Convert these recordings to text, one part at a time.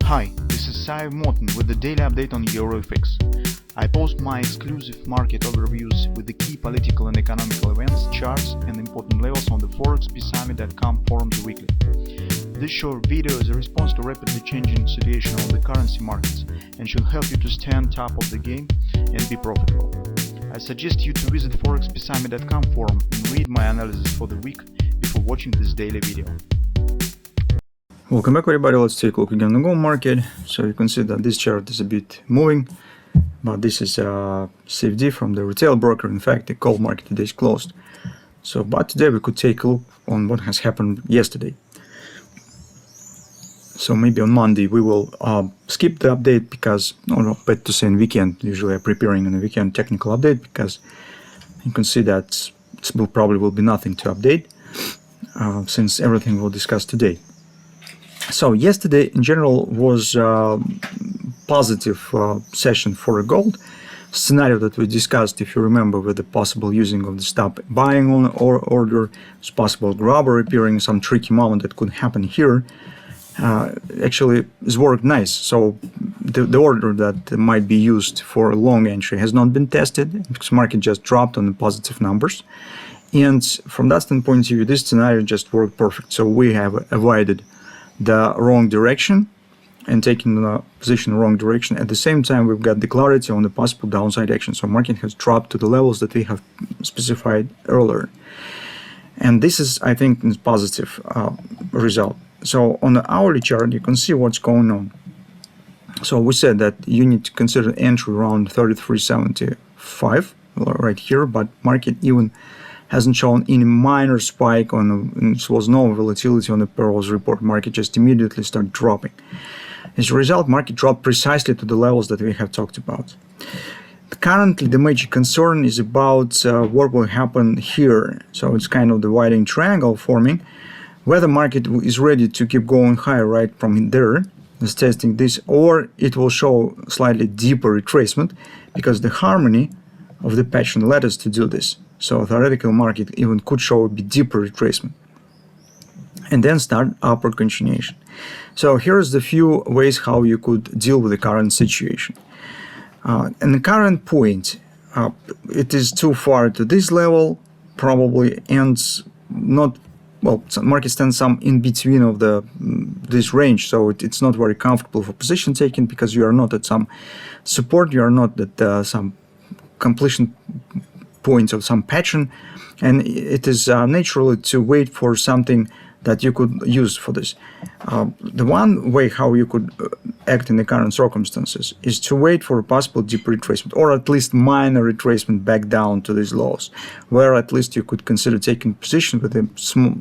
Hi, this is Sive Morten with the daily update on EuroFX. I post my exclusive market overviews with the key political and economical events, charts and important levels on the ForexPeaceArmy.com forums weekly. This short video is a response to rapidly changing situation on the currency markets and should help you to stay on top of the game and be profitable. I suggest you to visit ForexPeaceArmy.com forum and read my analysis for the week before watching this daily video. Welcome back everybody, let's take a look again on the gold market. So you can see that this chart is a bit moving, but this is CFD from the retail broker. In fact, the gold market today is closed. But today we could take a look on what has happened yesterday. So maybe on Monday we will skip the update because, better to say in weekend, usually I'm preparing on the weekend technical update because you can see that probably will be nothing to update since everything we'll discuss today. So yesterday in general was a positive session for a gold scenario that we discussed, if you remember, with the possible using of the stop buying on order, it's possible grabber appearing, some tricky moment that could happen here. Actually it's worked nice. So the order that might be used for a long entry has not been tested because market just dropped on the positive numbers, and from that standpoint of view this scenario just worked perfect. So we have avoided the wrong direction and taking the position in the wrong direction. At the same time, we've got the clarity on the possible downside action. So market has dropped to the levels that we have specified earlier. And this is, I think, a positive result. So on the hourly chart, you can see what's going on. So we said that you need to consider entry around 33.75 right here, but market even hasn't shown any minor spike on, there was no volatility on the payrolls report. Market just immediately started dropping. As a result, market dropped precisely to the levels that we have talked about. Currently, the major concern is about what will happen here. So it's kind of the widening triangle forming. Whether market is ready to keep going higher right from there, is testing this, or it will show slightly deeper retracement because the harmony of the pattern led us to do this. So theoretical market even could show a bit deeper retracement and then start upward continuation. So here's the few ways how you could deal with the current situation. And the current point, it is too far to this level probably, and not, well, market stands some in between of this range, so it's not very comfortable for position taking because you are not at some support, you are not at some completion points of some pattern, and it is natural to wait for something that you could use for this. The one way how you could act in the current circumstances is to wait for a possible deep retracement, or at least minor retracement back down to these lows, where at least you could consider taking position with a small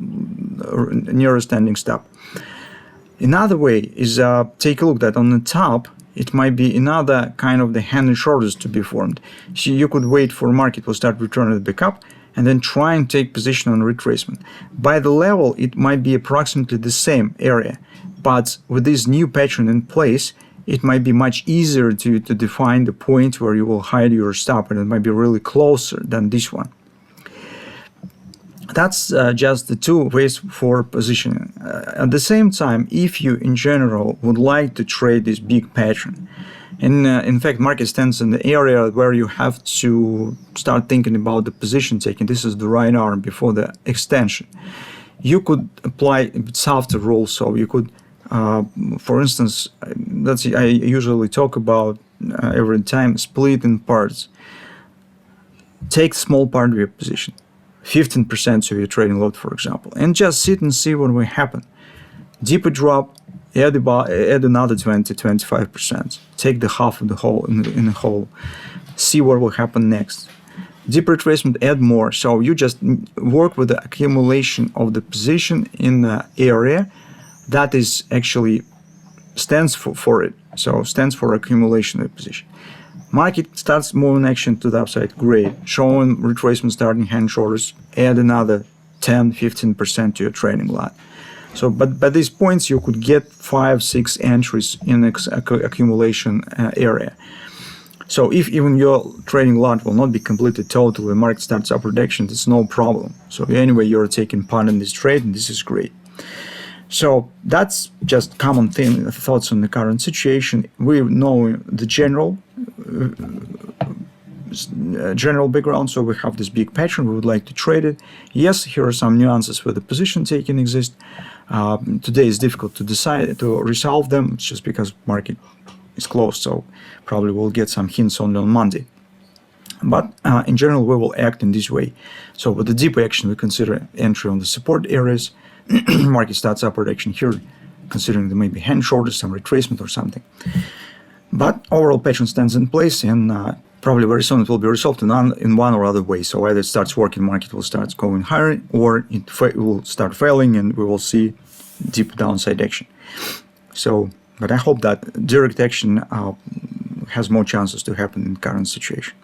nearer standing stop. Another way is take a look that on the top it might be another kind of the hand and shoulders to be formed. So you could wait for market will start returning back up and then try and take position on retracement. By the level, it might be approximately the same area, but with this new pattern in place, it might be much easier to define the point where you will hide your stop, and it might be really closer than this one. That's just the two ways for positioning. At the same time, if you in general would like to trade this big pattern, and in fact market stands in the area where you have to start thinking about the position taking, this is the right arm before the extension, you could apply a bit softer rule. So you could, for instance, I usually talk about every time, split in parts. Take small part of your position, 15% of your trading load, for example, and just sit and see what will happen. Deeper drop, add another 20-25%. Take the half of the whole in the whole. See what will happen next. Deep retracement, add more. So you just work with the accumulation of the position in the area that is actually stands for it. So stands for accumulation of the position. Market starts moving action to the upside, great. Showing retracement starting hand shoulders, add another 10-15% to your trading lot. So, but by these points, you could get 5-6 entries in the accumulation area. So if even your trading lot will not be completed totally, the market starts upward action, it's no problem. So anyway, you're taking part in this trade, and this is great. So that's just common thoughts on the current situation. We know the general background, so we have this big pattern, we would like to trade it. Yes, here are some nuances where the position taking exists. Today is difficult to decide to resolve them. It's just because market is closed, so probably we'll get some hints only on Monday. But in general, we will act in this way. So with the deep action, we consider entry on the support areas. Market starts upward action here, considering there may be hand shortage, some retracement or something. But overall pattern stands in place, and probably very soon it will be resolved in one or other way. So either it starts working, market will start going higher, or it will start failing, and we will see deep downside action. So, but I hope that direct action has more chances to happen in the current situation.